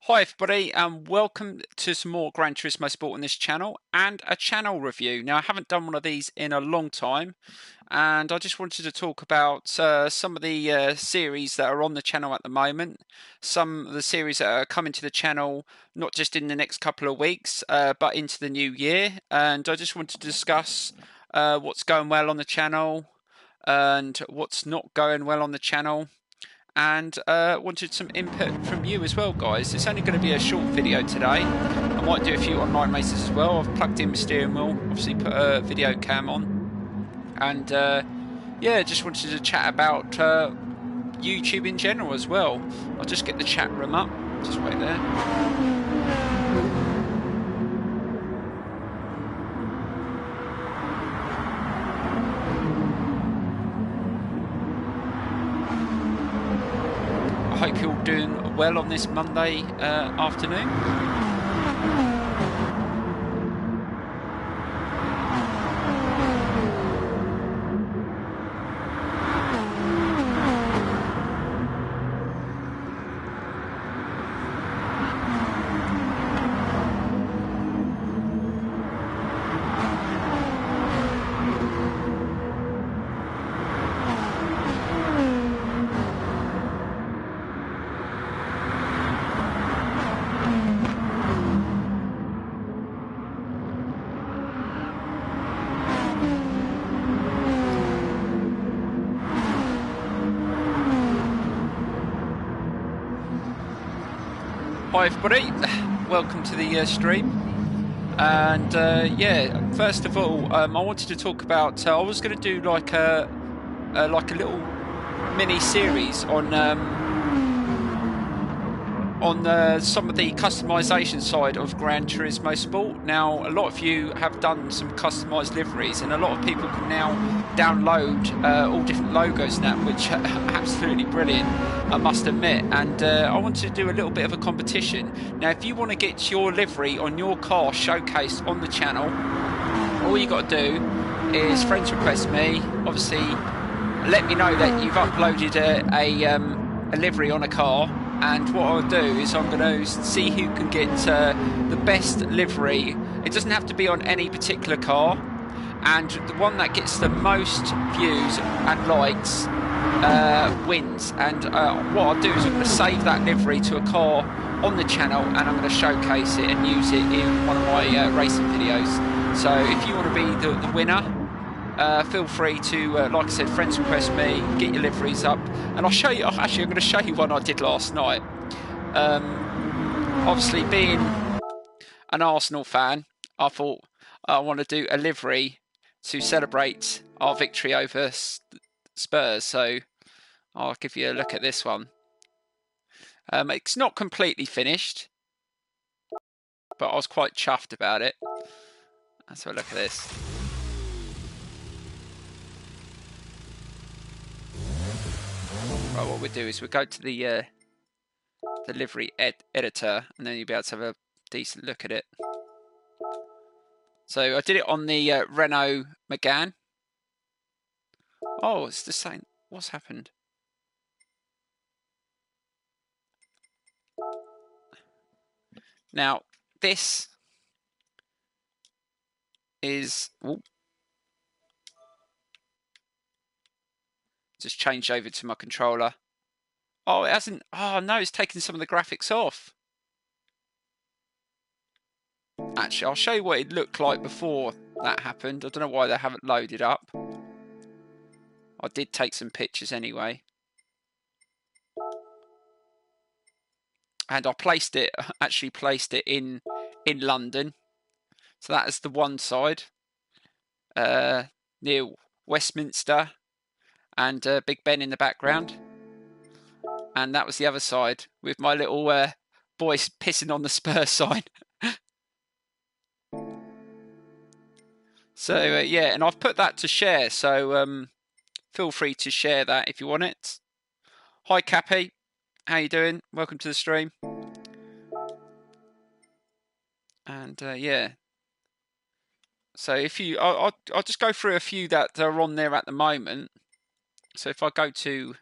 Hi everybody and welcome to some more Gran Turismo Sport on this channel and a channel review. Now I haven't done one of these in a long time and I just wanted to talk about some of the series that are on the channel at the moment. Some of the series that are coming to the channel not just in the next couple of weeks but into the new year, and I just wanted to discuss what's going well on the channel and what's not going well on the channel, and wanted some input from you as well, guys. It's only going to be a short video today. I might do a few online races as well. I've plugged in my steering wheel, obviously put a video cam on, and yeah, just wanted to chat about YouTube in general as well. I'll just get the chat room up. Just wait there. I hope you're all doing well on this Monday afternoon. Hi everybody, welcome to the stream. And yeah, first of all, I wanted to talk about. I was going to do like a little mini series on some of the customization side of Gran Turismo Sport. Now, a lot of you have done some customized liveries, and a lot of people can now download all different logos now, which are absolutely brilliant, I must admit. And I wanted to do a little bit of a competition. Now, if you want to get your livery on your car showcased on the channel, all you got to do is friends request me. Obviously, let me know that you've uploaded a livery on a car. And what I'll do is I'm going to see who can get the best livery. It doesn't have to be on any particular car. And the one that gets the most views and likes wins. And what I'll do is I'm going to save that livery to a car on the channel, and I'm going to showcase it and use it in one of my racing videos. So if you want to be the winner, feel free to, like I said, friends request me, get your liveries up, and I'll show you. Actually, I'm going to show you one I did last night. Obviously, being an Arsenal fan, I thought I want to do a livery to celebrate our victory over Spurs. So I'll give you a look at this one. It's not completely finished, but I was quite chuffed about it. Let's have a look at this. Right, what we do is we go to the livery editor, and then you'll be able to have a decent look at it. So I did it on the Renault Megane. Oh, it's the same. What's happened? Now, this is... Ooh, just changed over to my controller. Oh, it hasn't... Oh, no, it's taken some of the graphics off. Actually, I'll show you what it looked like before that happened. I don't know why they haven't loaded up. I did take some pictures anyway. And I actually placed it in London. So that is the one side, near Westminster, and Big Ben in the background. And that was the other side with my little boy pissing on the Spurs sign. So yeah, and I've put that to share. So feel free to share that if you want it. Hi Cappy, how you doing? Welcome to the stream. And yeah. So if you, I'll just go through a few that are on there at the moment. So if I go to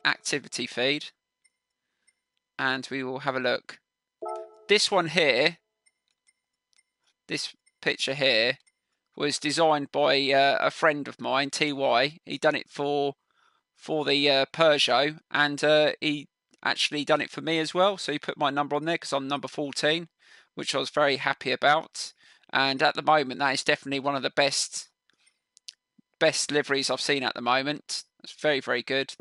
activity feed, and we will have a look. This one here, this picture here, was designed by a friend of mine, TY. He done it for the Peugeot, and he actually done it for me as well. So he put my number on there because I'm number 14, which I was very happy about. And at the moment, that is definitely one of the best liveries I've seen at the moment. It's very, very good.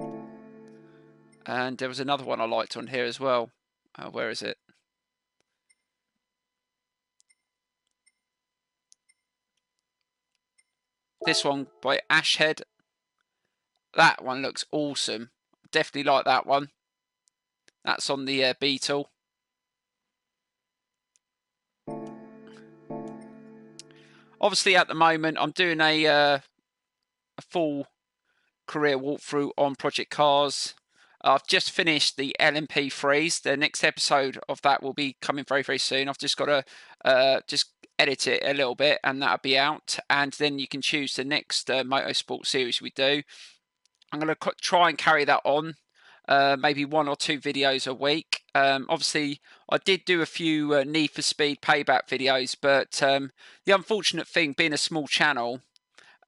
And there was another one I liked on here as well. Where is it? This one by Ashhead. That one looks awesome. Definitely like that one. That's on the Beetle. Obviously, at the moment, I'm doing a full career walkthrough on Project Cars. I've just finished the LMP3s. The next episode of that will be coming very, very soon. I've just got to just edit it a little bit, and that'll be out. And then you can choose the next motorsport series we do. I'm going to try and carry that on. Maybe 1 or 2 videos a week. Obviously, I did do a few Need for Speed payback videos, but the unfortunate thing, being a small channel,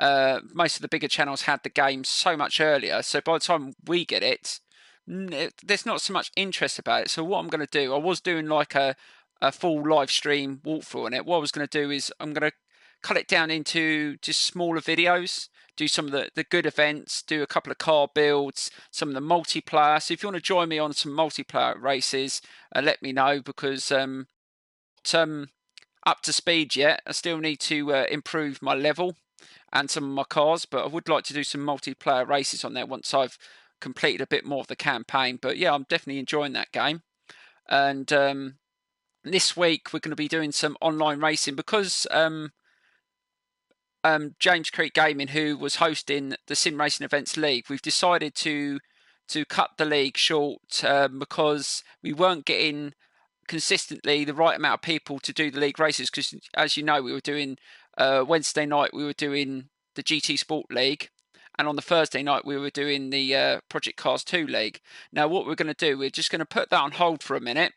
most of the bigger channels had the game so much earlier. So by the time we get it, there's not so much interest about it. So what I'm going to do, I was doing like a full live stream walkthrough on it. What I was going to do is I'm going to cut it down into just smaller videos, do some of the good events, do a couple of car builds, some of the multiplayer. So if you want to join me on some multiplayer races, let me know, because up to speed yet. I still need to improve my level and some of my cars, but I would like to do some multiplayer races on there once I've completed a bit more of the campaign. But yeah, I'm definitely enjoying that game. And this week we're going to be doing some online racing because James Creek Gaming, who was hosting the Sim Racing Events League, we've decided to cut the league short because we weren't getting consistently the right amount of people to do the league races. Because as you know, we were doing Wednesday night we were doing the GT Sport League, and on the Thursday night we were doing the Project Cars 2 League. Now what we're going to do, we're just going to put that on hold for a minute,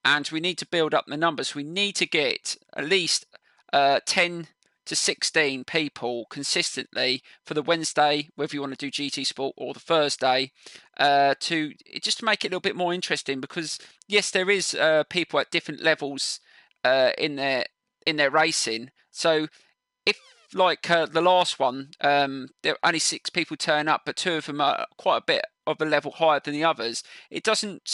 and we need to build up the numbers. We need to get at least 10 to 16 people consistently for the Wednesday, whether you want to do GT Sport, or the Thursday, to just to make it a little bit more interesting. Because yes, there is people at different levels in their racing. So if, like the last one, there only 6 people turn up, but 2 of them are quite a bit of a level higher than the others, it doesn't,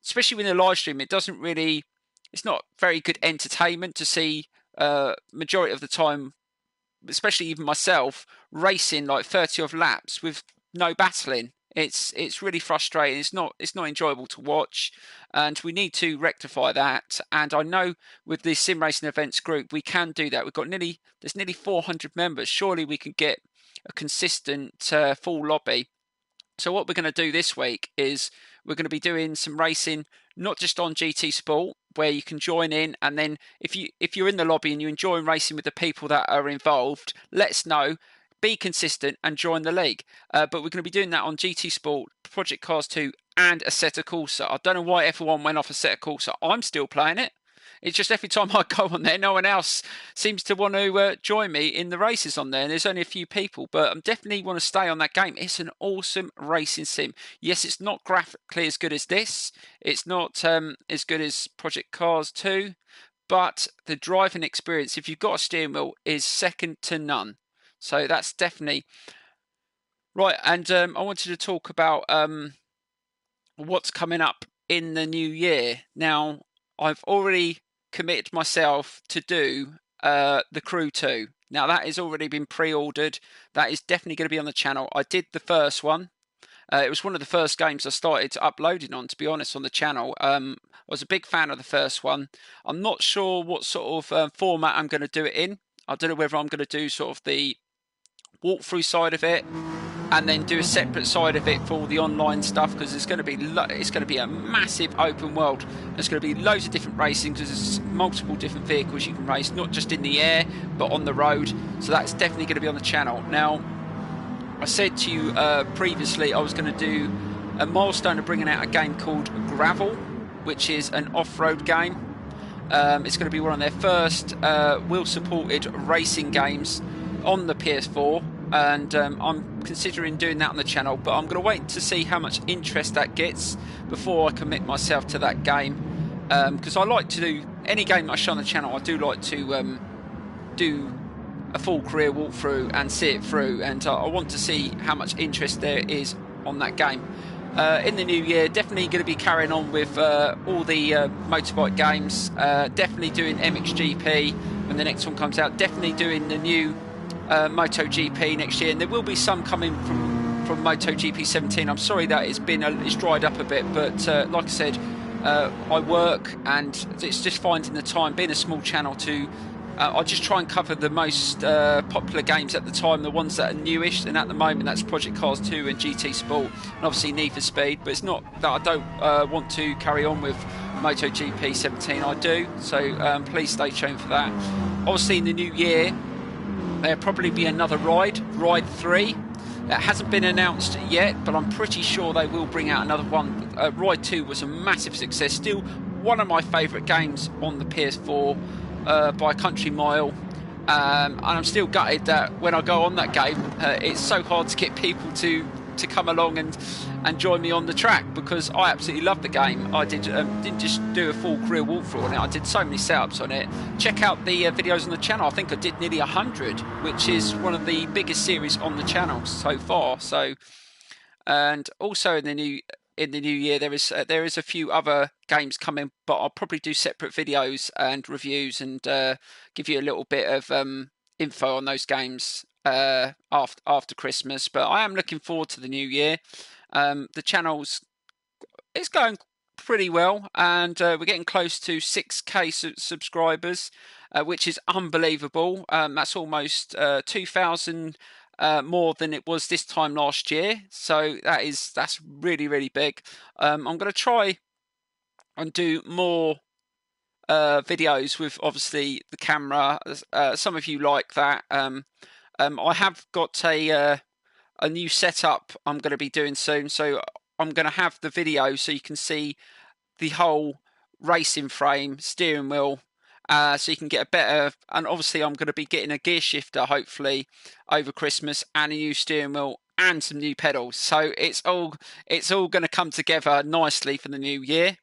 especially with the live stream, it doesn't really, it's not very good entertainment to see majority of the time, especially even myself, racing like 30 odd laps with no battling. It's really frustrating. It's not enjoyable to watch, and we need to rectify that. And I know with the Sim Racing Events group we can do that. We've got there's nearly 400 members. Surely we can get a consistent full lobby. So what we're going to do this week is we're going to be doing some racing, not just on GT Sport, where you can join in, and then if you're in the lobby and you enjoy racing with the people that are involved, let us know. Be consistent and join the league. But we're going to be doing that on GT Sport, Project Cars 2, and Assetto Corsa. I don't know why everyone went off Assetto Corsa. I'm still playing it. It's just every time I go on there, no one else seems to want to join me in the races on there. And there's only a few people, but I definitely want to stay on that game. It's an awesome racing sim. Yes, it's not graphically as good as this. It's not as good as Project Cars 2, but the driving experience, if you've got a steering wheel, is second to none. So that's definitely right. And I wanted to talk about what's coming up in the new year. Now, I've already committed myself to do the Crew 2. Now, that has already been pre-ordered. That is definitely going to be on the channel. I did the first one. It was one of the first games I started uploading on, to be honest, on the channel. I was a big fan of the first one. I'm not sure what sort of format I'm going to do it in. I don't know whether I'm going to do sort of the walkthrough side of it, and then do a separate side of it for all the online stuff, because it's going to be a massive open world. There's going to be loads of different racing, because there's multiple different vehicles you can race, not just in the air but on the road. So that's definitely going to be on the channel. Now, I said to you previously I was going to do a milestone of bringing out a game called Gravel, which is an off-road game. It's going to be one of their first wheel-supported racing games on the PS4, and I'm considering doing that on the channel, but I'm going to wait to see how much interest that gets before I commit myself to that game, because I like to do any game I show on the channel. I do like to do a full career walkthrough and see it through, and I want to see how much interest there is on that game. In the new year, definitely going to be carrying on with all the motorbike games, definitely doing MXGP when the next one comes out, definitely doing the new MotoGP next year, and there will be some coming from MotoGP 17. I'm sorry that it's dried up a bit, but like I said, I work, and it's just finding the time, being a small channel, to I just try and cover the most popular games at the time, the ones that are newish, and at the moment that's Project Cars 2 and GT Sport, and obviously Need for Speed. But it's not that I don't want to carry on with MotoGP 17, I do, so please stay tuned for that. Obviously in the new year there'll probably be another Ride 3. That hasn't been announced yet, but I'm pretty sure they will bring out another one. Ride 2 was a massive success, still one of my favourite games on the PS4 by a country mile, and I'm still gutted that when I go on that game, it's so hard to get people to come along and join me on the track, because I absolutely love the game. I didn't just do a full career walkthrough on it, I did so many setups on it. Check out the videos on the channel. I think I did nearly 100, which is one of the biggest series on the channel so far. So, and also in the new year there is a few other games coming, but I'll probably do separate videos and reviews and give you a little bit of info on those games after Christmas. But I am looking forward to the new year. The channel's going pretty well, and we're getting close to 6k subscribers, which is unbelievable. That's almost 2,000 more than it was this time last year, so that's really big. I'm going to try and do more videos with obviously the camera. Some of you like that. I have got a new setup I'm going to be doing soon, so I'm going to have the video so you can see the whole racing frame, steering wheel, so you can get a better, and obviously I'm going to be getting a gear shifter hopefully over Christmas, and a new steering wheel and some new pedals, so it's all going to come together nicely for the new year.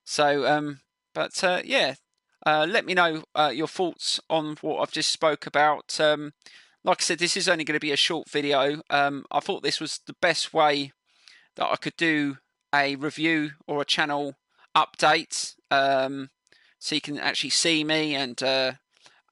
So yeah, let me know your thoughts on what I've just spoke about. Like I said, this is only going to be a short video. I thought this was the best way that I could do a review or a channel update, so you can actually see me, and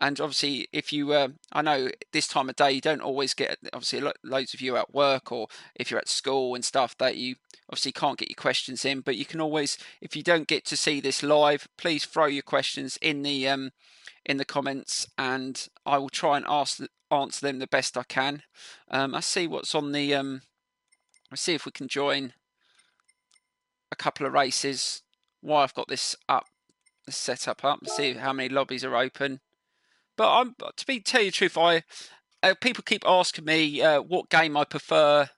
obviously if you I know this time of day you don't always get, obviously loads of you at work, or if you're at school and stuff, that you obviously can't get your questions in, but you can always, if you don't get to see this live, please throw your questions in the comments, and I will try and answer them the best I can. I see what's on the let's see if we can join a couple of races while I've got this setup up, and see how many lobbies are open. But tell you the truth, people keep asking me what game I prefer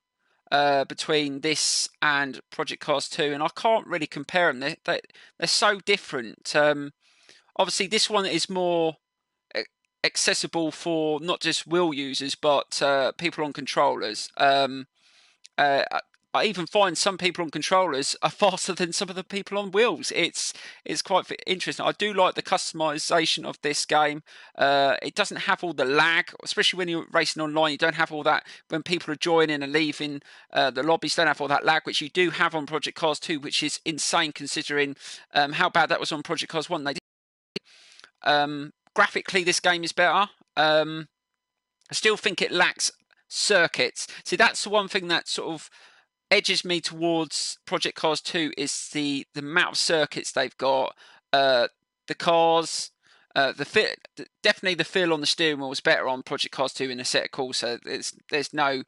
between this and Project Cars 2, and I can't really compare them. They're so different. Obviously, this one is more accessible for not just wheel users, but people on controllers. I even find some people on controllers are faster than some of the people on wheels. It's quite interesting. I do like the customization of this game. It doesn't have all the lag, especially when you're racing online. You don't have all that when people are joining and leaving the lobbies. Don't have all that lag, which you do have on Project Cars 2, which is insane considering how bad that was on Project Cars 1. Graphically, this game is better. I still think it lacks circuits. See, that's the one thing that sort of edges me towards Project Cars 2, is the amount of circuits they've got. The cars, definitely the feel on the steering wheel is better on Project Cars 2 in a set of Corsa. There's no,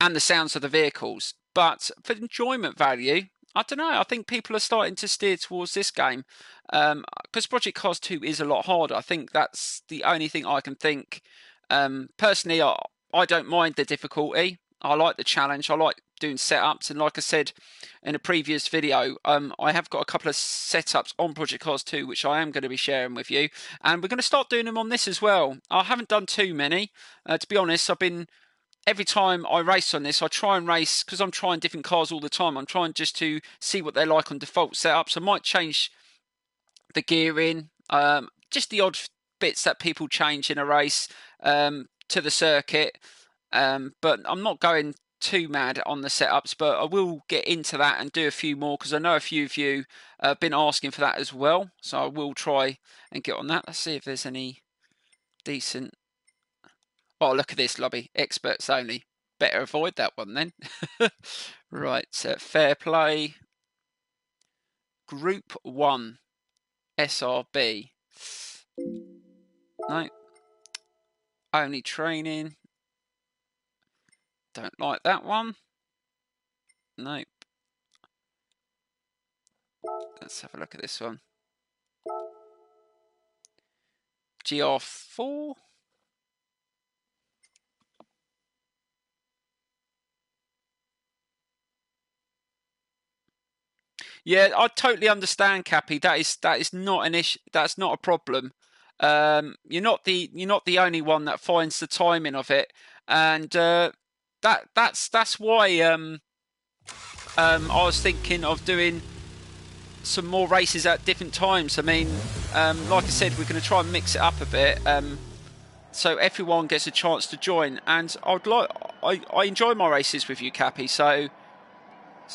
and the sounds of the vehicles. But for enjoyment value, I don't know. I think people are starting to steer towards this game, because Project Cars 2 is a lot harder. I think that's the only thing I can think. Personally, I don't mind the difficulty. I like the challenge. I like doing setups. And like I said in a previous video, I have got a couple of setups on Project Cars 2 which I am going to be sharing with you, and we're going to start doing them on this as well. I haven't done too many, to be honest. Every time I race on this, I try and race, because I'm trying different cars all the time. I'm trying just to see what they're like on default setups. I might change the gearing, just the odd bits that people change in a race, to the circuit. But I'm not going too mad on the setups, but I will get into that and do a few more, because I know a few of you have been asking for that as well. So I will try and get on that. Let's see if there's any decent. Oh, look at this lobby. Experts only. Better avoid that one then. Right, fair play. Group 1. SRB. No. Only training. Don't like that one. Nope. Let's have a look at this one. GR4. Yeah, I totally understand, Cappy. That is not an issue. That's not a problem. You're not the only one that finds the timing of it, and that's why I was thinking of doing some more races at different times. I mean, like I said, we're going to try and mix it up a bit, so everyone gets a chance to join. And I enjoy my races with you, Cappy. So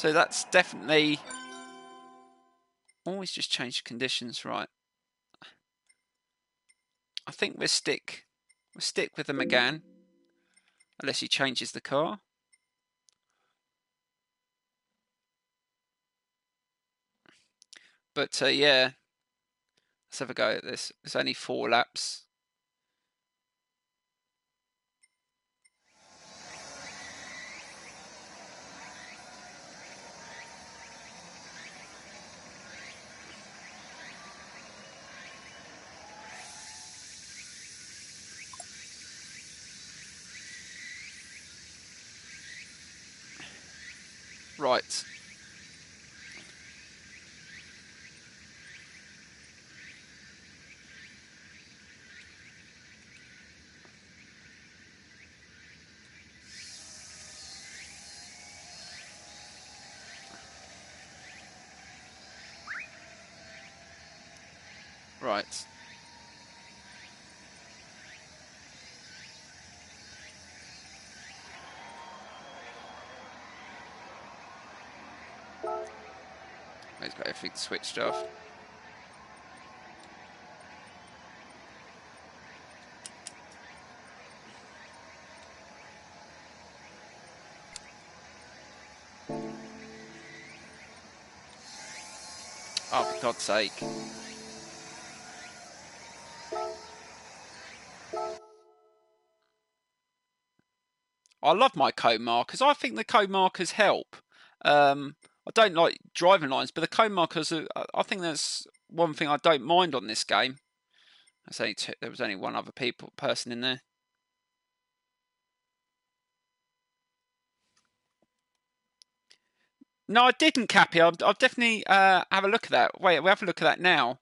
that's definitely. Always just change the conditions, right? I think we'll stick with the McGann, unless he changes the car. But yeah, let's have a go at this. It's only 4 laps. Right. Right. He's got everything switched off. Oh, for God's sake. I love my code markers. I think the code markers help. I don't like driving lines, but the code markers, I think that's one thing I don't mind on this game. There was only one other person in there. No, I didn't, Cappy. I'll definitely have a look at that. Wait, we'll have a look at that now.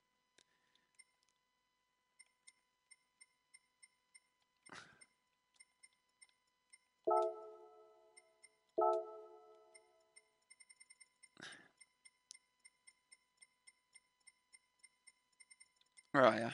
Right, yeah.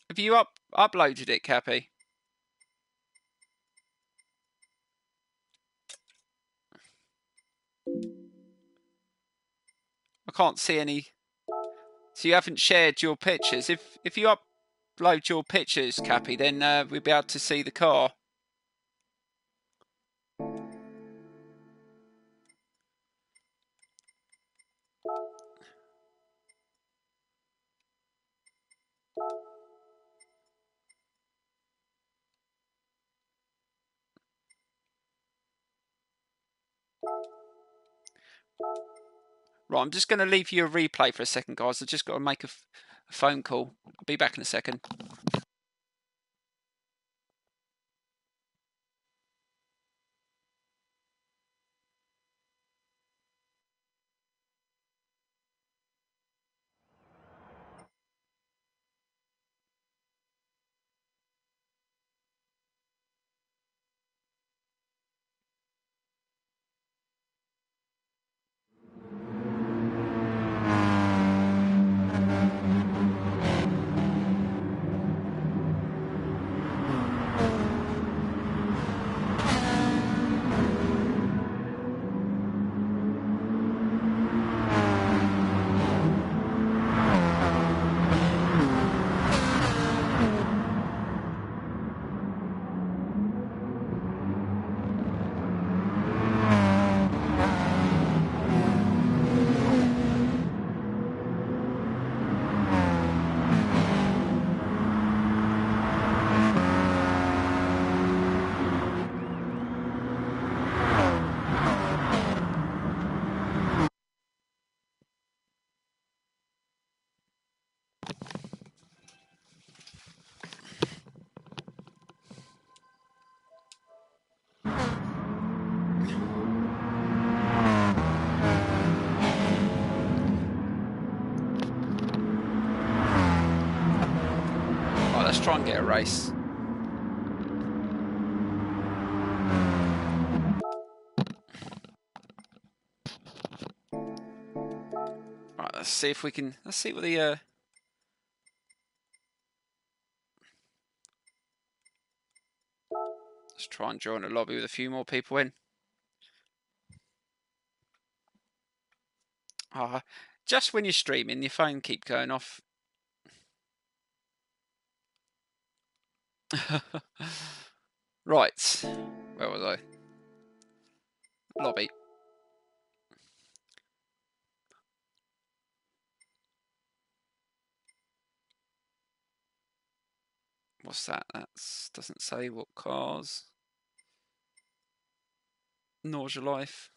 Have you uploaded it, Cappy? I can't see any. So you haven't shared your pictures. If you upload your pictures, Cappy, then we'll be able to see the car. Right, I'm just going to leave you a replay for a second, guys. I've just got to make a phone call. I'll be back in a second. Let's try and get a race. Right, let's see if we can. Let's see what the. Let's try and join a lobby with a few more people in. Just when you're streaming, your phone keep going off. Right, where was I? Lobby. What's that? That doesn't say what cars. Nausea Life.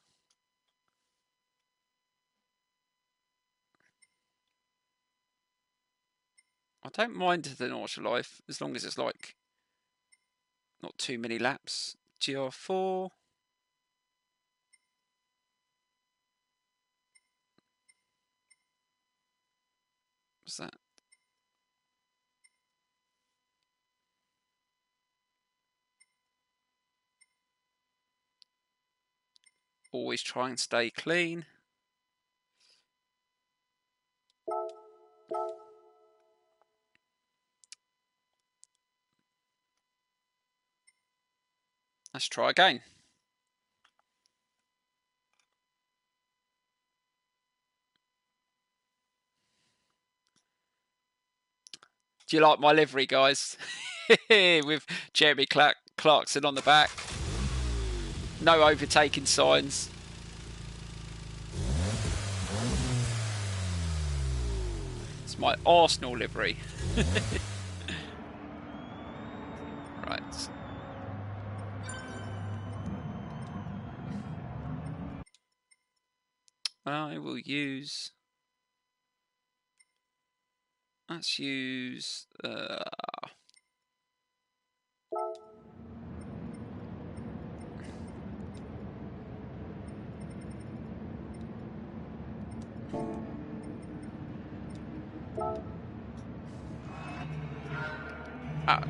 I don't mind the Nausea Life as long as it's like not too many laps. GR4. What's that? Always try and stay clean. Let's try again. Do you like my livery, guys? With Jeremy Clarkson on the back. No overtaking signs. It's my Arsenal livery. Right. I will use... Let's use...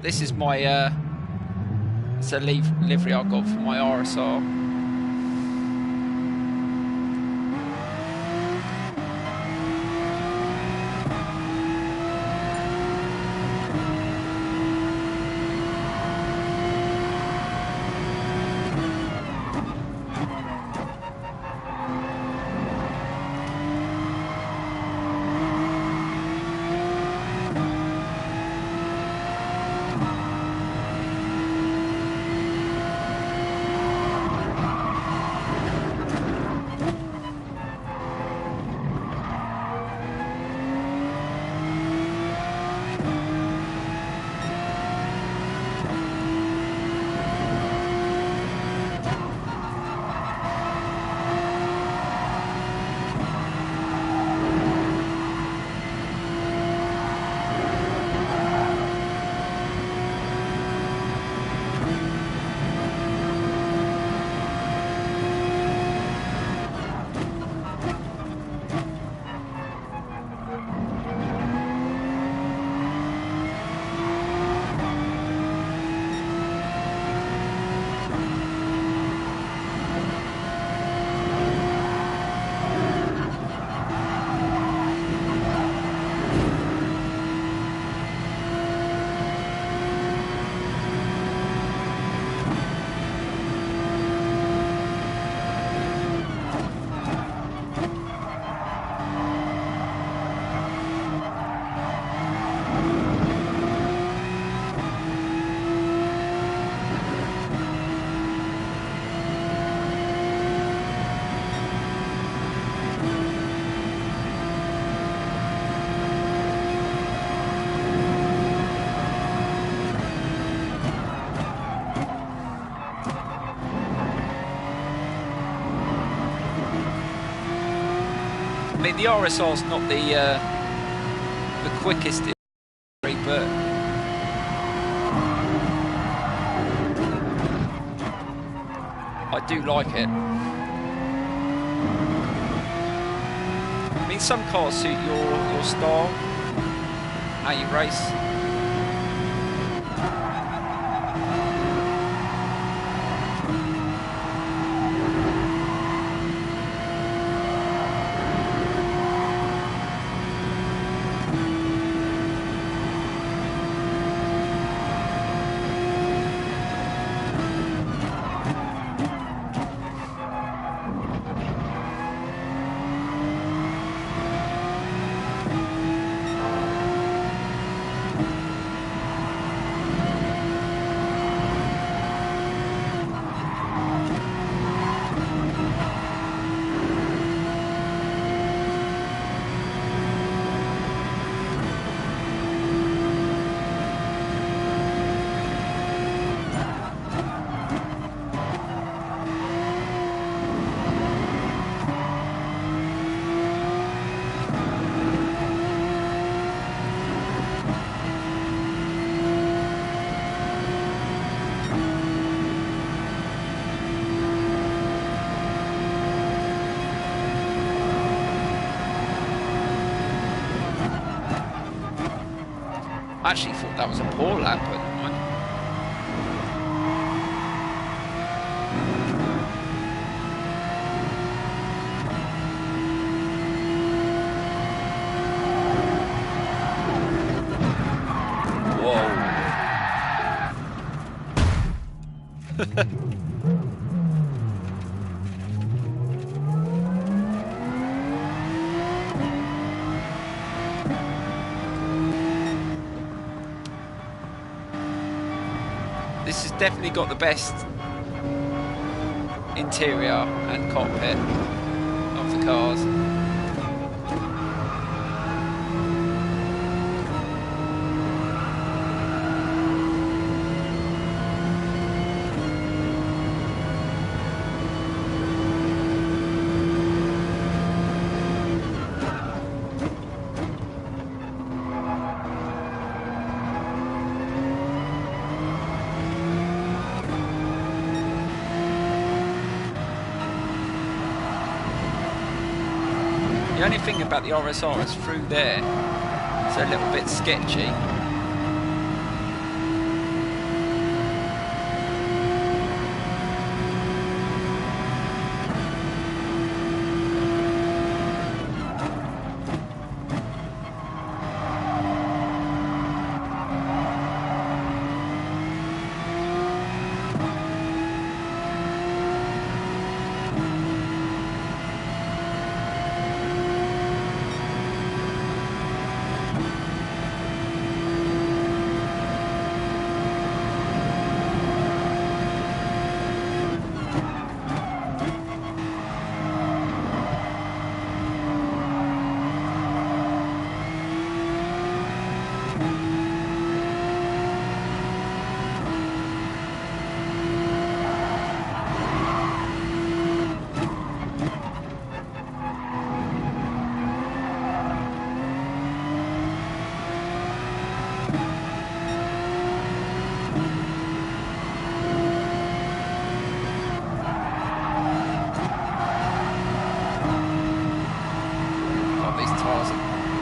this is my... it's a livery I got for my RSR. I mean, the RSR's not the quickest in the but I do like it. I mean, some cars suit your style, how you race. I actually thought that was a poor lap, but never mind. Whoa. This has definitely got the best interior and cockpit of the cars. The only thing about the RSR is through there, it's a little bit sketchy.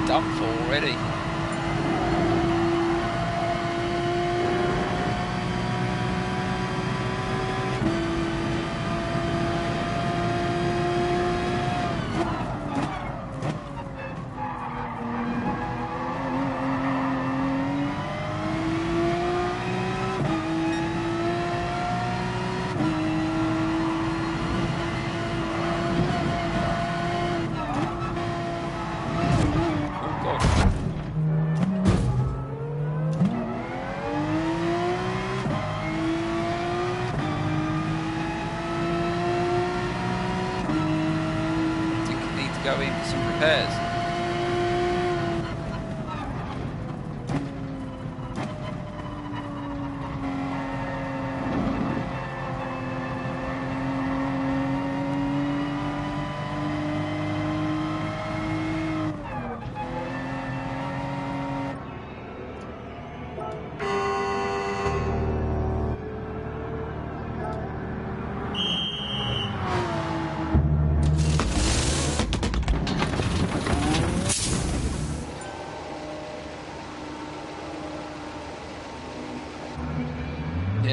Done for already. Go in for some repairs.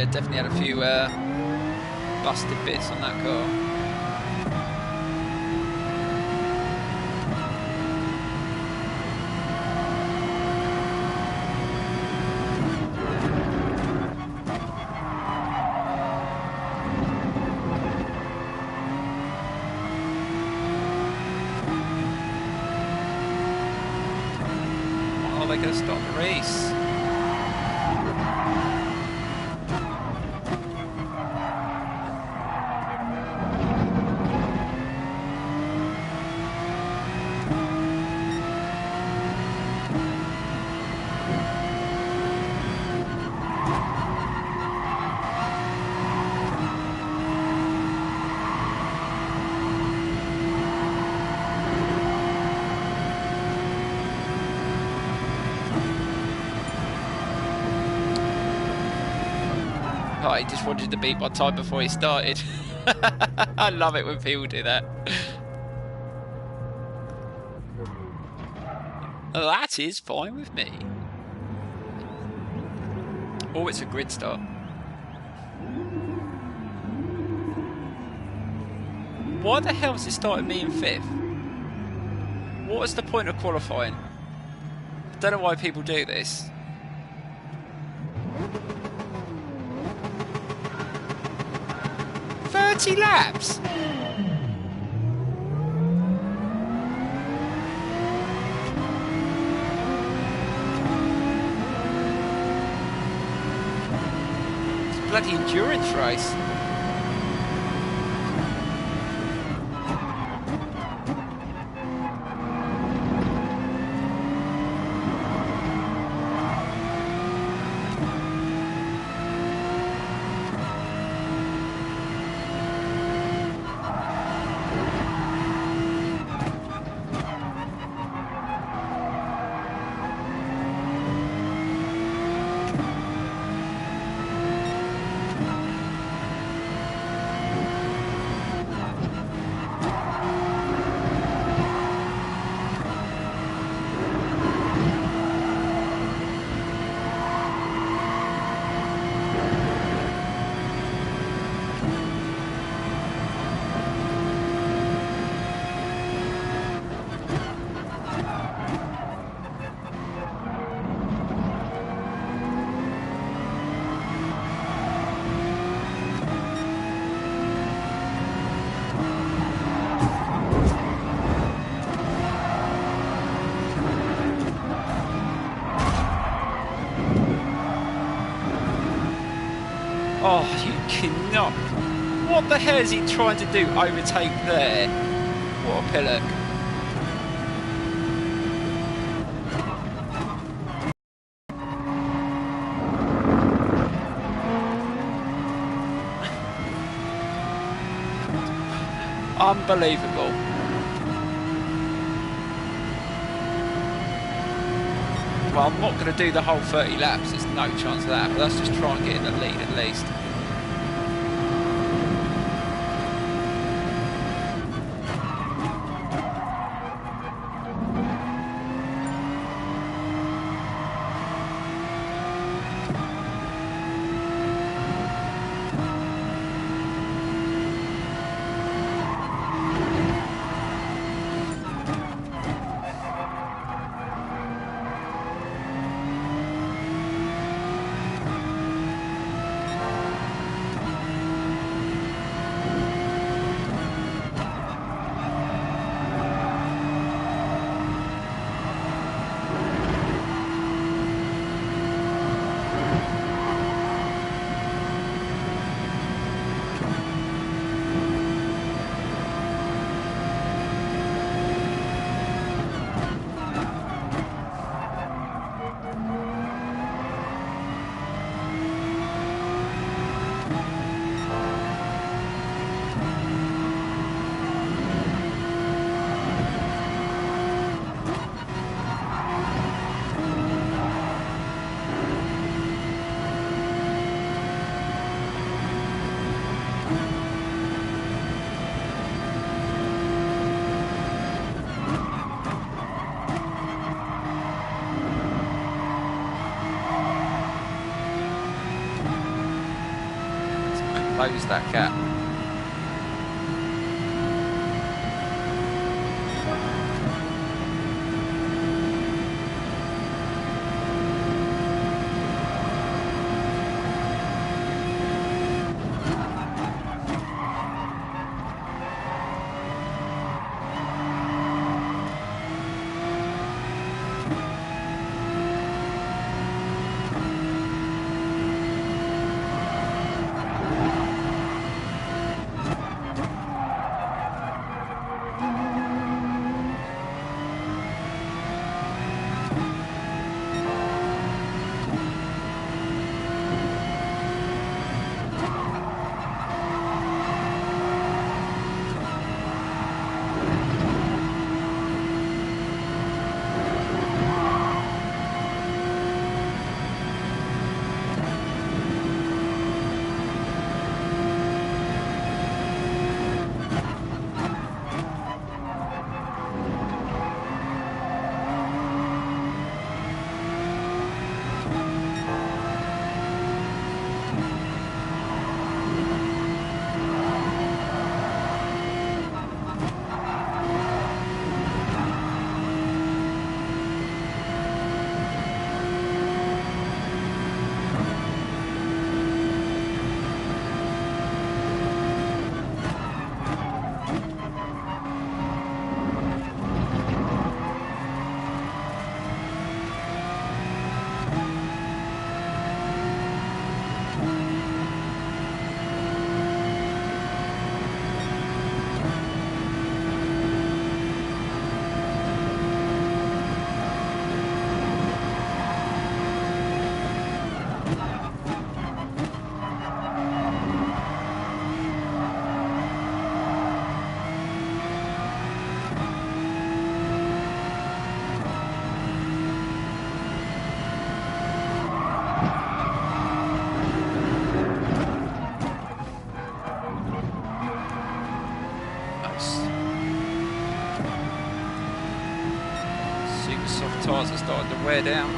Yeah, definitely had a few busted bits on that car. Oh, they're going to stop the race. Oh, he just wanted to beat my time before he started. I love it when people do that. Oh, that is fine with me. Oh, it's a grid start. Why the hell has it started me in 5th? What is the point of qualifying? I don't know why people do this. "30 laps? It's a bloody endurance race. Oh, you cannot. What the hell is he trying to do? Overtake there? What a pillock. Unbelievable. Well, I'm not going to do the whole 30 laps, there's no chance of that, but let's just try and get in the lead at least. close that gap. Tyres are starting to wear down.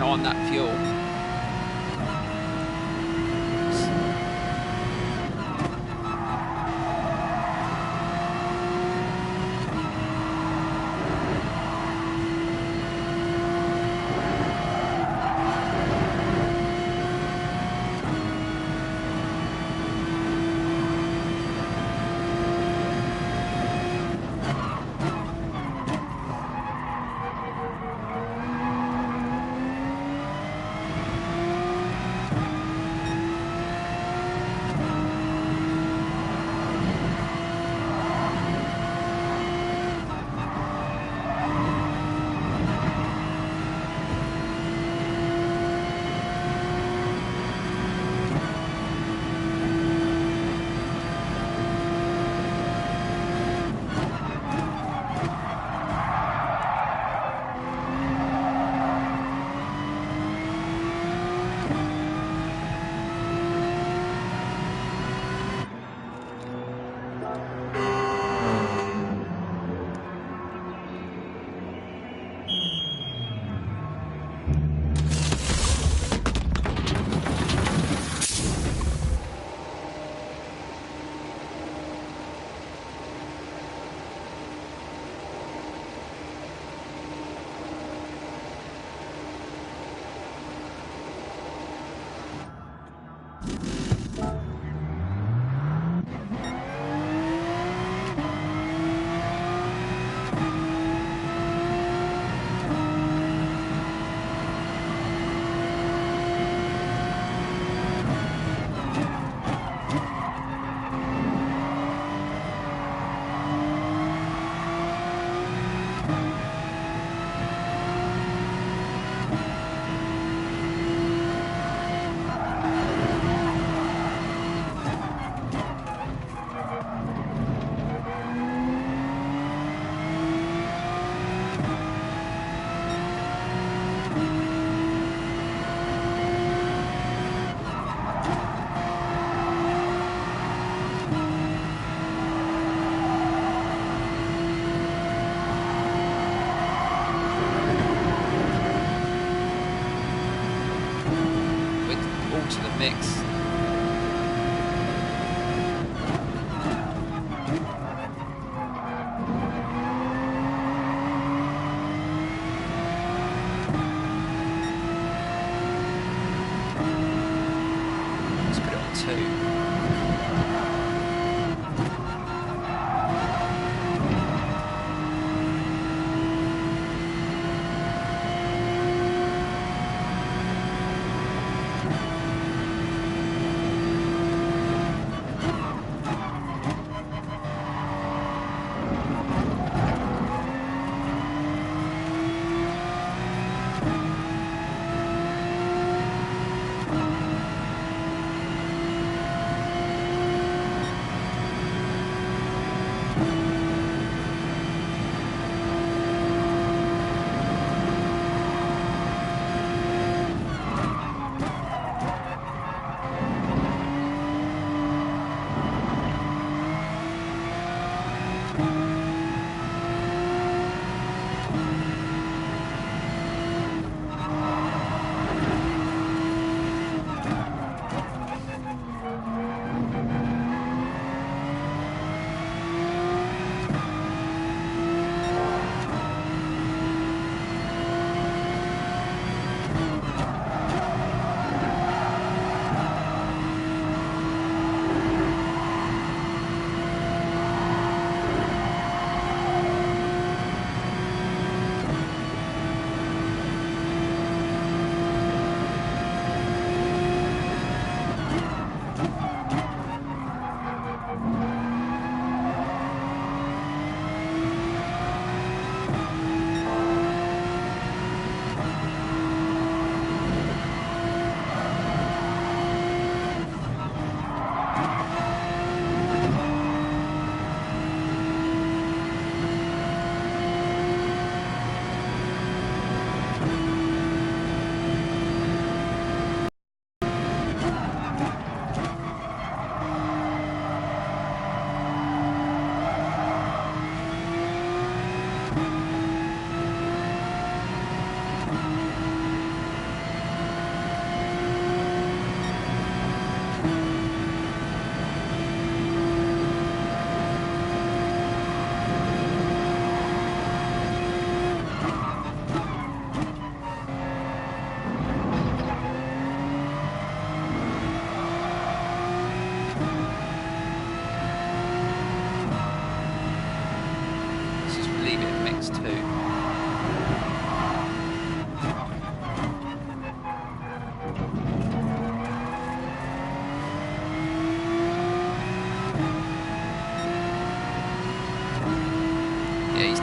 On that fuel. more to the mix. Let's put it on 2.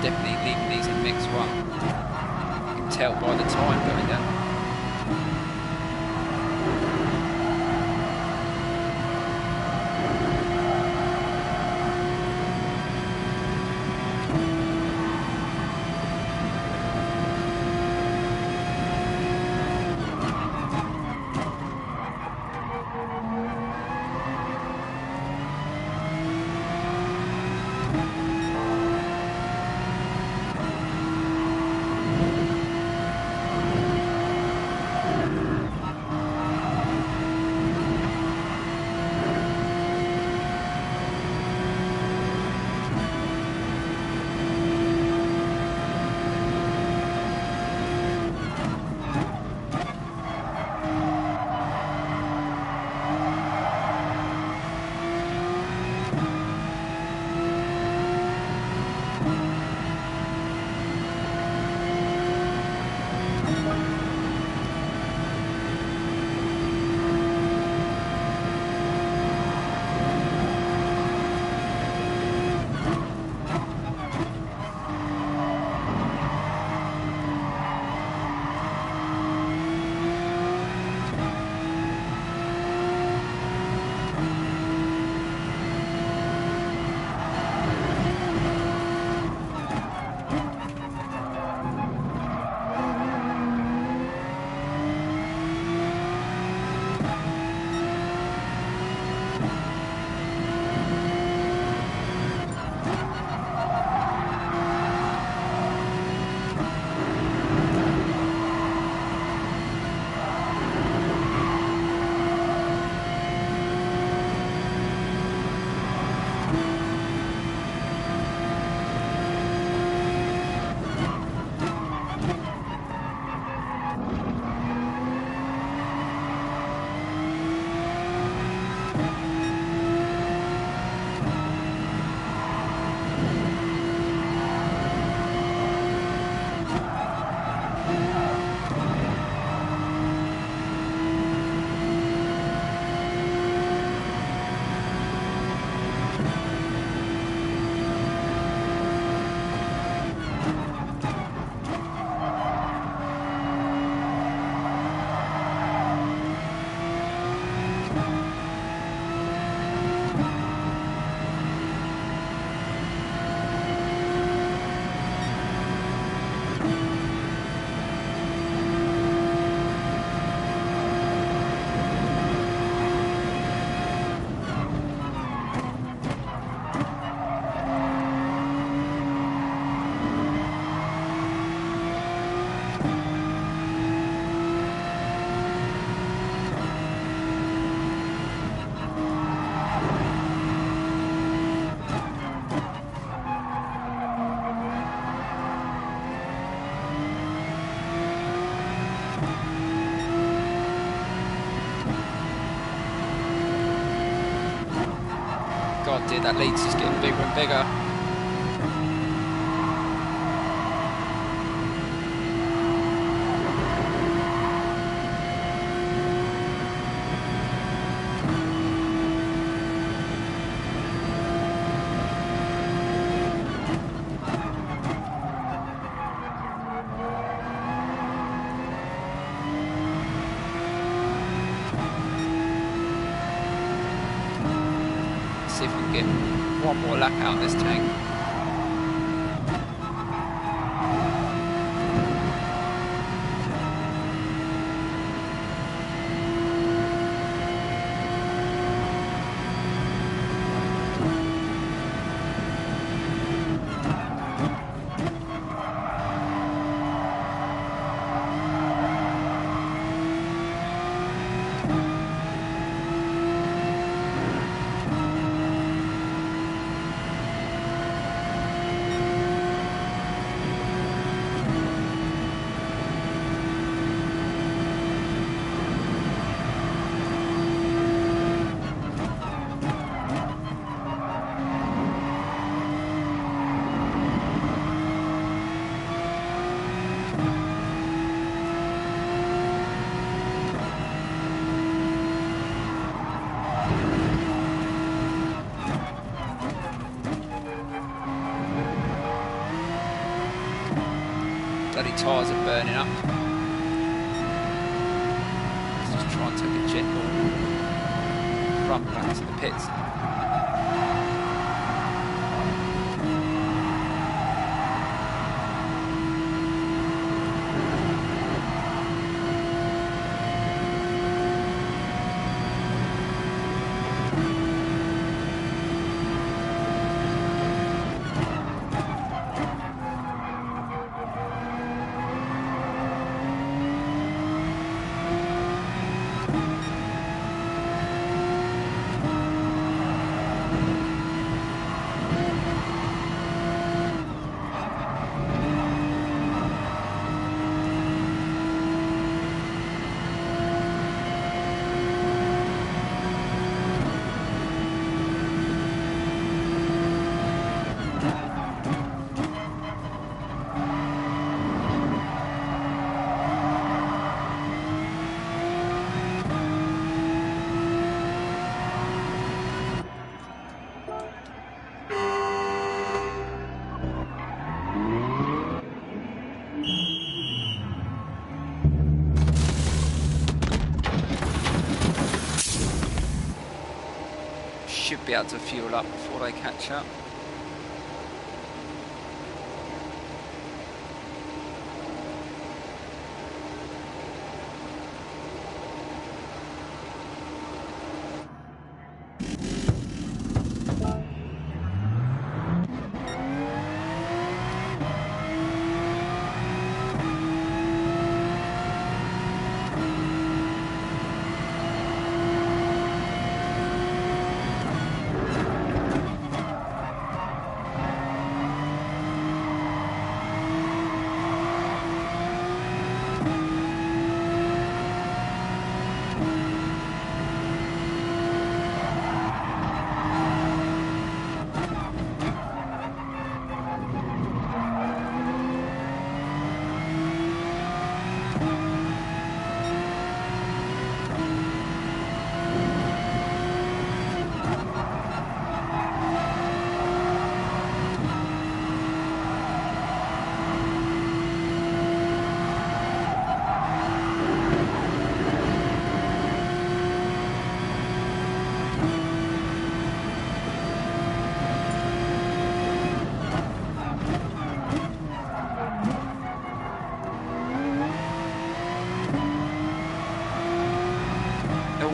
Definitely leaving these in mix 1. You can tell by the time going down. God, dear, that lead's just getting bigger and bigger. See if we can get one more lap out of this tank. Bloody tyres are burning up. Let's just try and take a gentle run back to the pits. Should be able to fuel up before they catch up.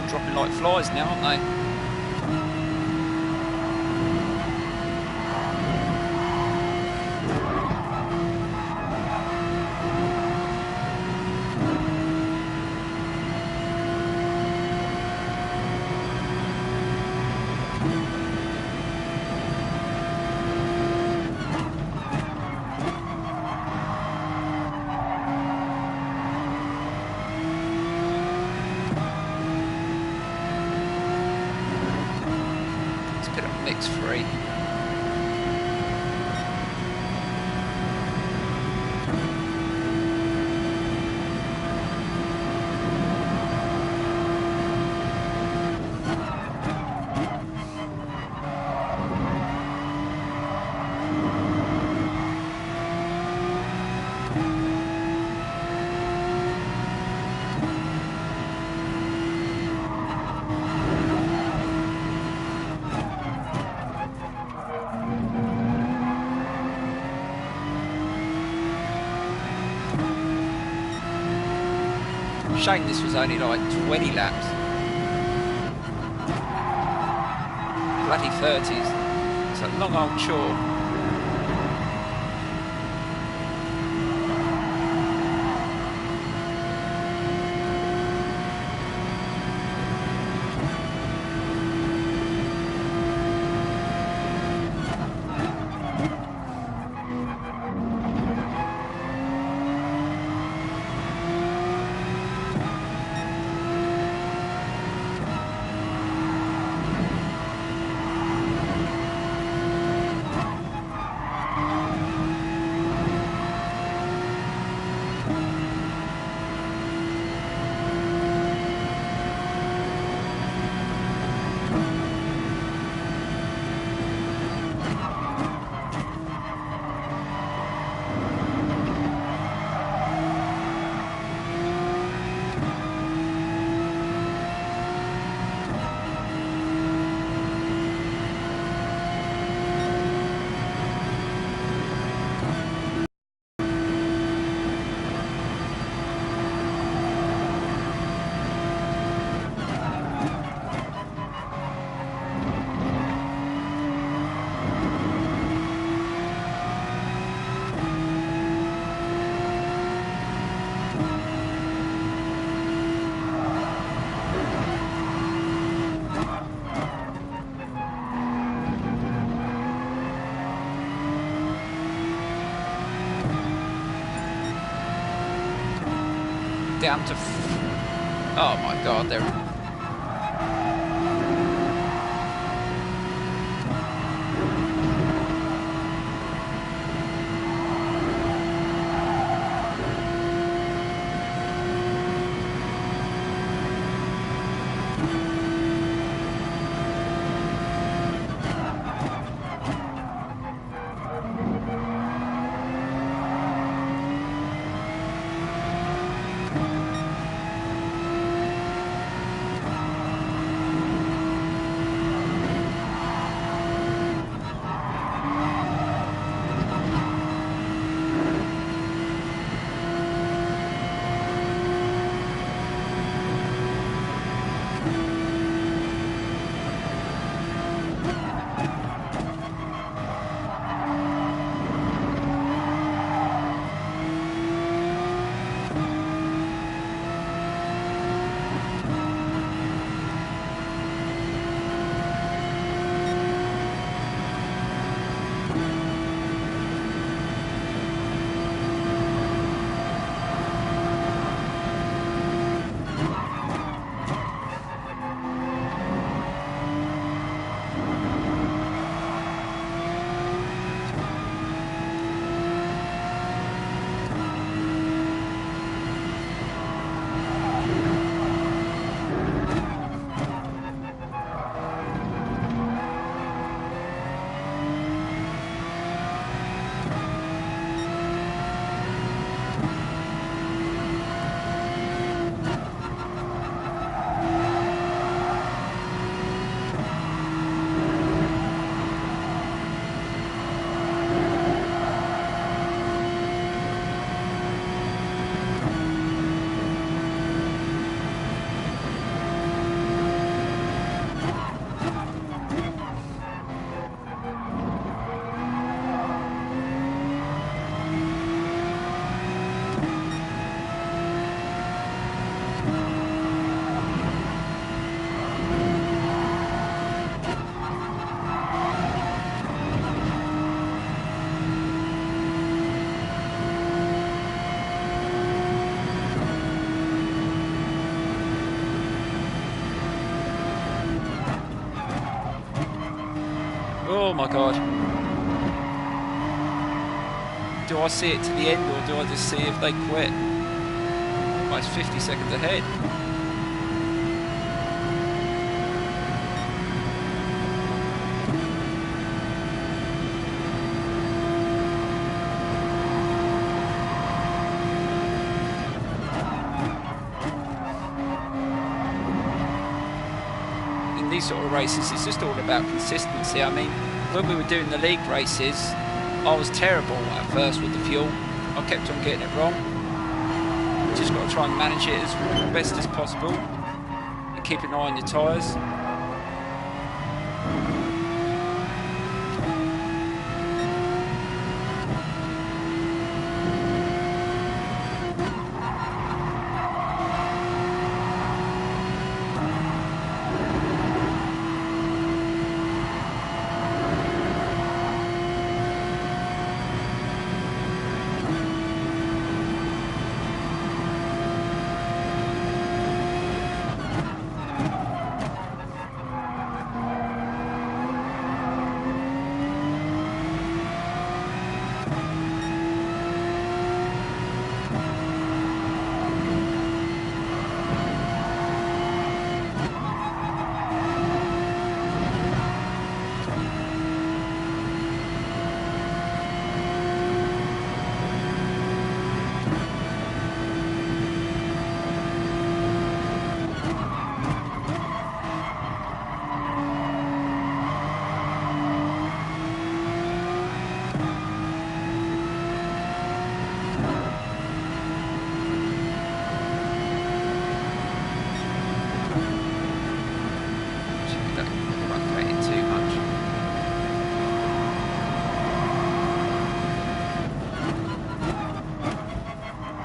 Dropping like flies now, aren't they? mix free. Shame this was only like 20 laps. Bloody 30s. It's a long old chore. Down to oh my god, they're Oh my god. Do I see it to the end, or do I just see if they quit? Well, it's 50 seconds ahead. In these sort of races, it's just all about consistency. I mean, when we were doing the league races, I was terrible at first with the fuel. I kept on getting it wrong. Just got to try and manage it as best as possible and keep an eye on your tyres.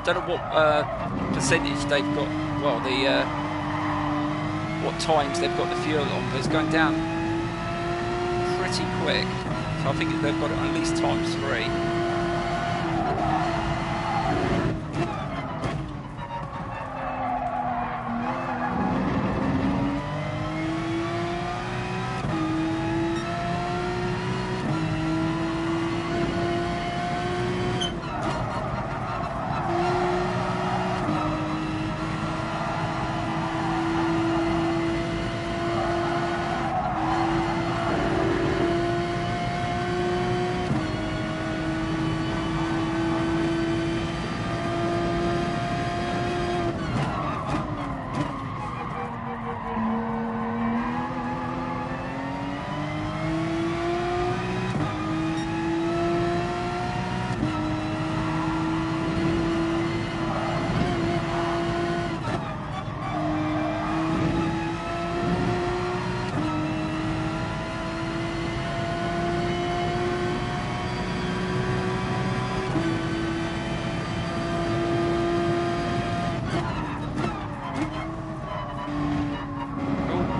Don't know what percentage they've got. Well, the what times they've got the fuel on, but it's going down pretty quick. So I think they've got it on at least ×3.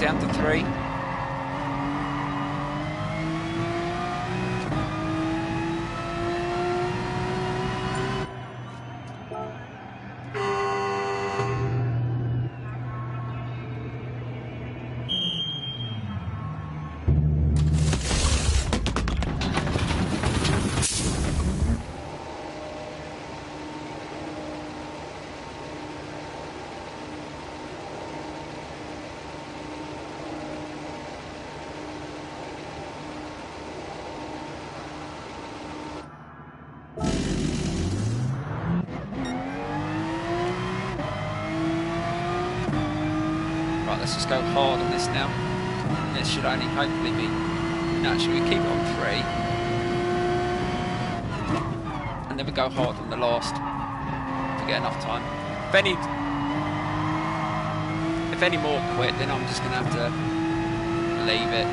Down to 3. Let's just go hard on this now. This should only hopefully be... No, should we keep it on 3? And then we go hard on the last to get enough time. If any more quit, then I'm just going to have to leave it.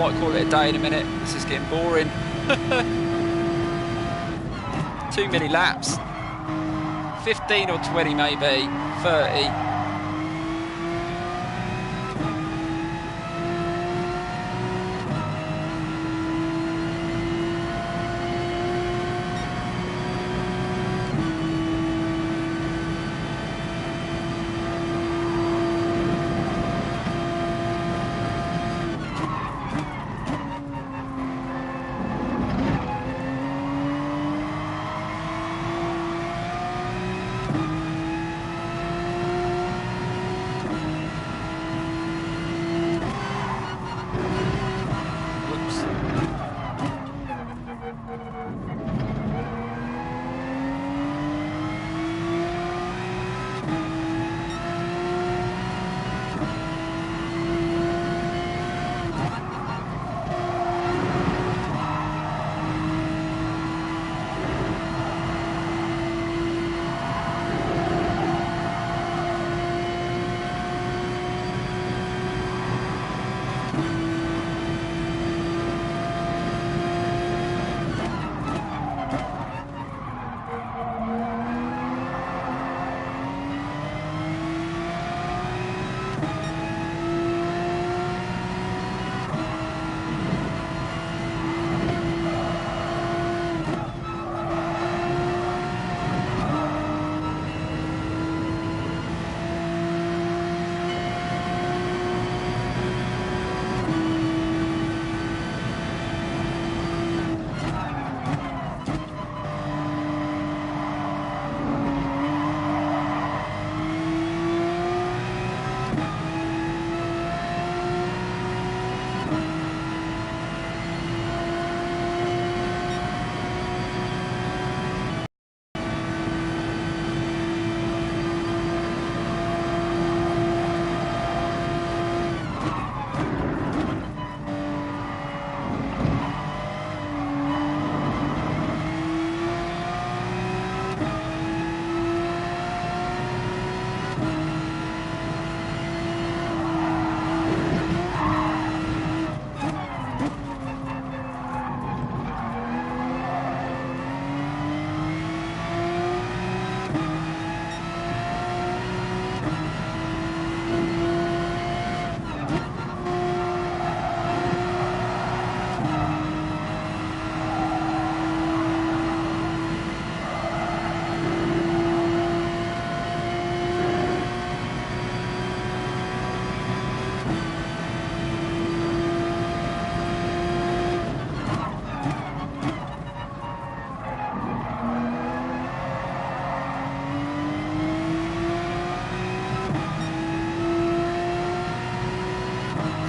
might call it a day in a minute. This is getting boring. Too many laps. 15 or 20 maybe. 30.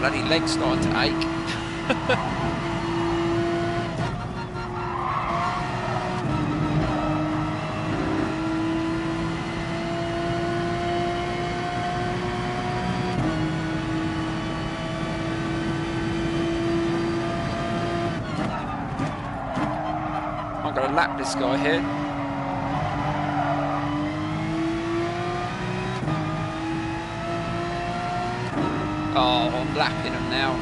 Bloody legs starting to ache. I'm going to lap this guy here. Oh, I'm lapping him now.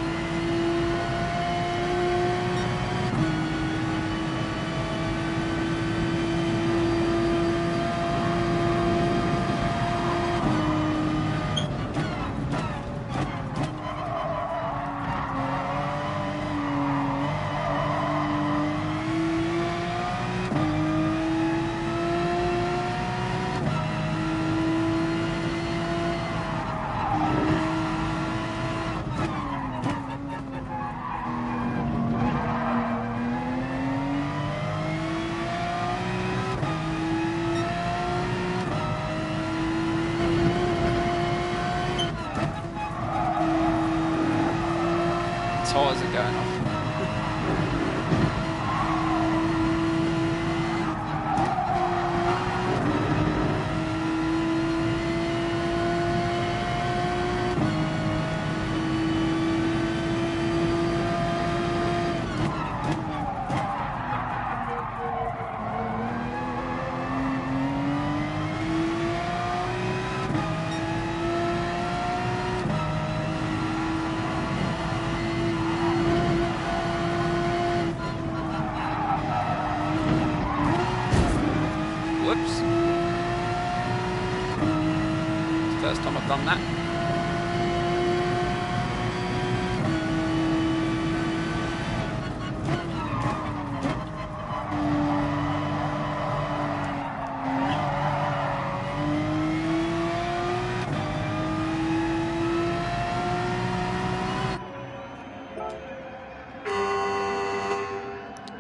Tyres are going off. first time I've done that.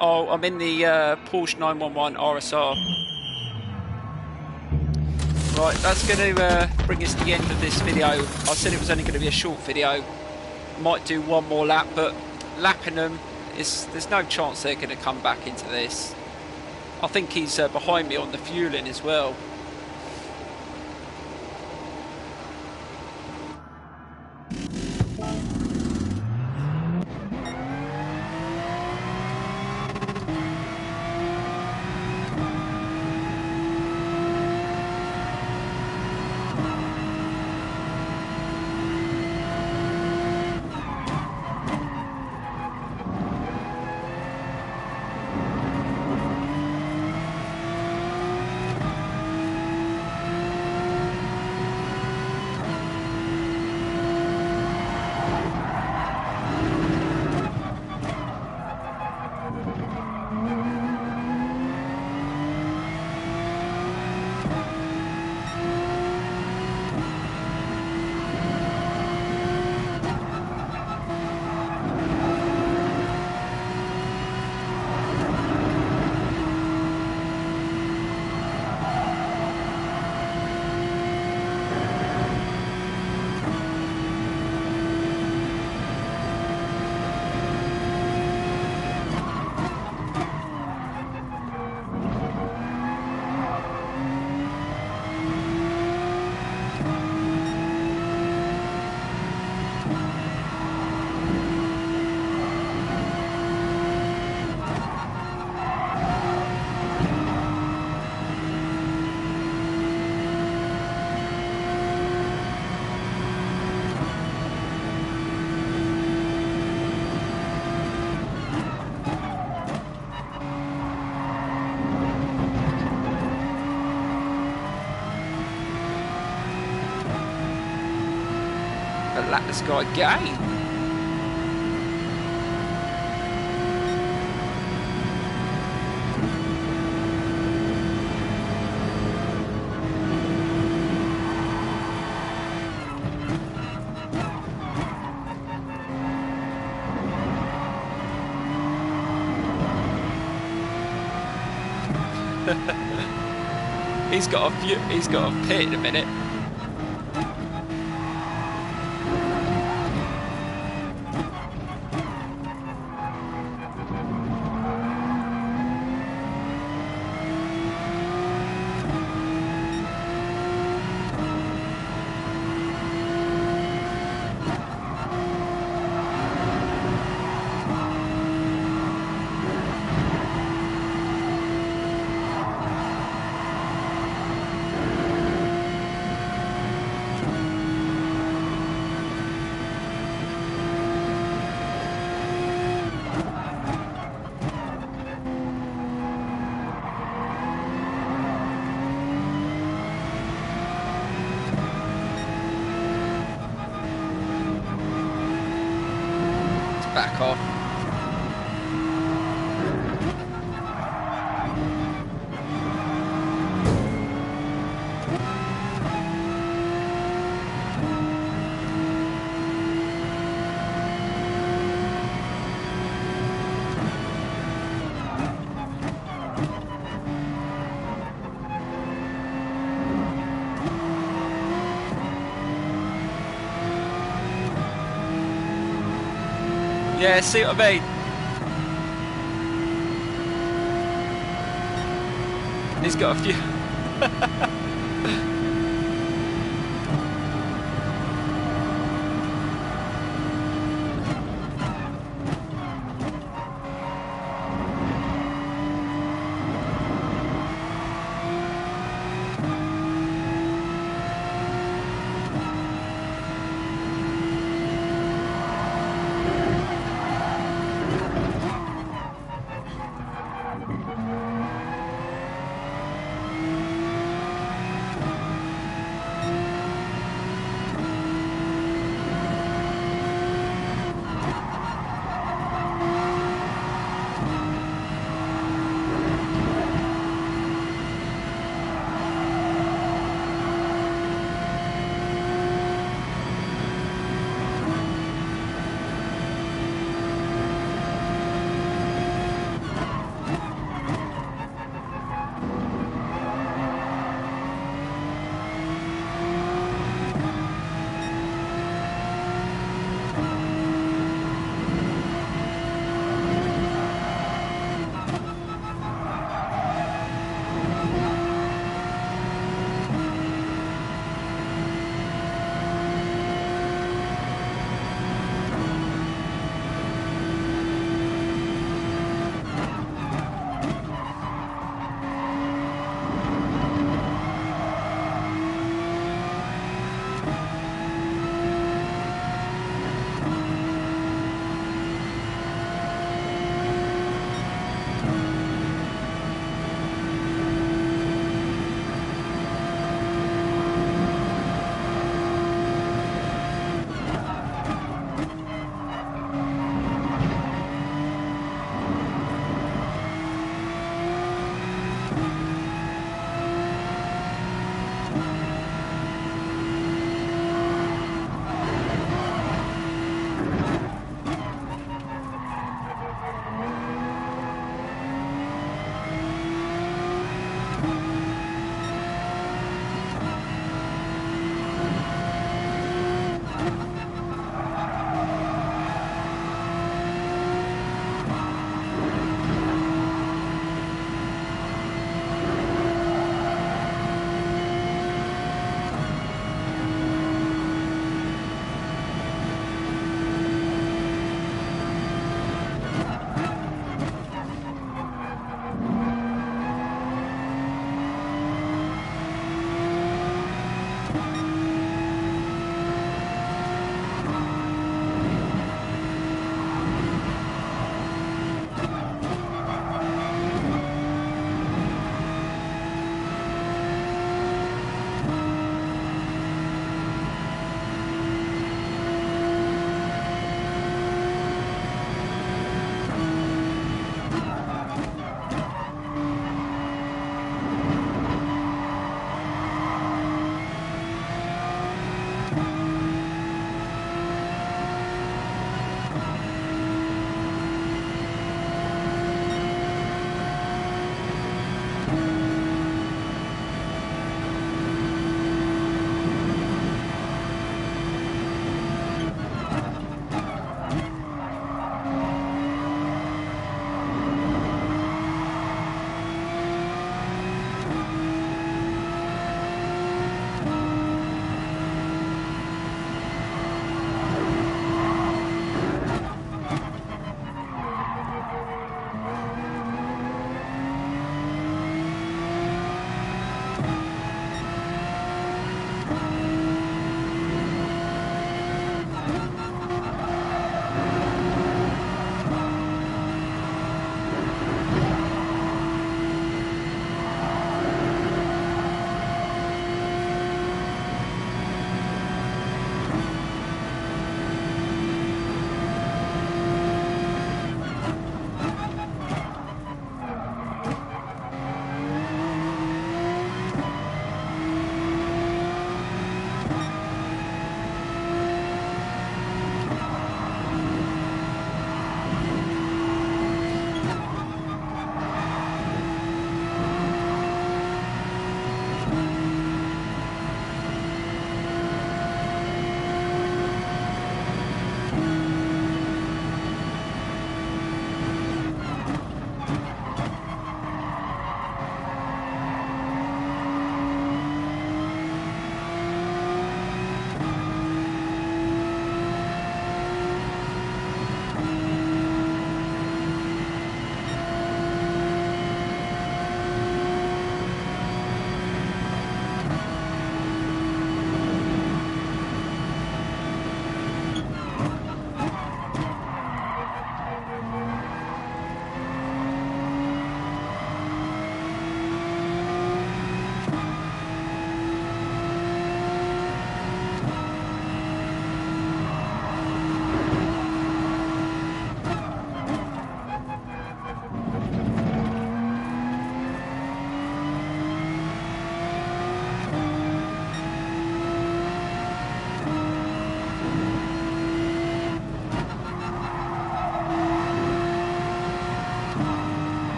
Oh, I'm in the Porsche 911 RSR. Right, that's going to bring us to the end of this video. I said it was only going to be a short video. Might do one more lap, but lapping them, there's no chance they're going to come back into this. I think he's behind me on the fueling as well. Lap this guy again. He's got a pit in a minute. Back off. Yeah, see what I mean? He's got a few.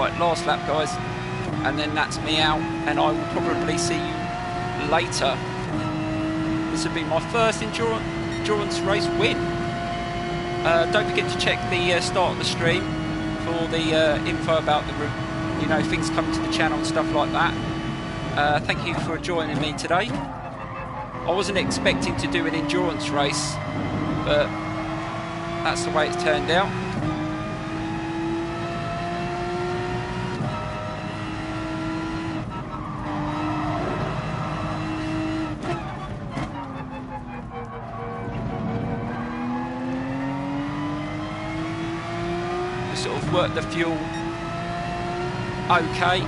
Right, last lap, guys, and then that's me out, and I will probably see you later. This will be my first endurance race win. Don't forget to check the start of the stream for the info about the things coming to the channel and stuff like that. Thank you for joining me today. I wasn't expecting to do an endurance race, but that's the way it's turned out. We sort of worked the fuel okay.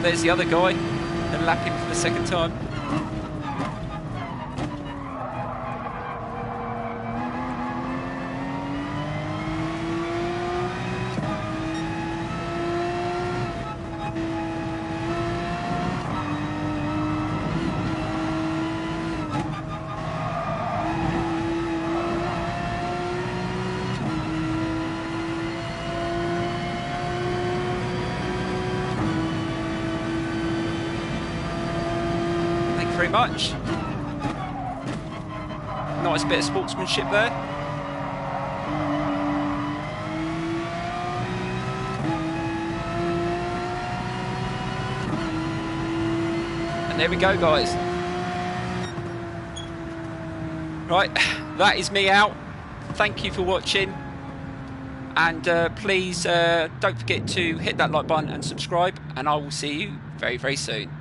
There's the other guy, and lapping for the second time. Very much. Nice bit of sportsmanship there. And there we go, guys. Right, that is me out. Thank you for watching, and please don't forget to hit that like button and subscribe, and I will see you very, very soon.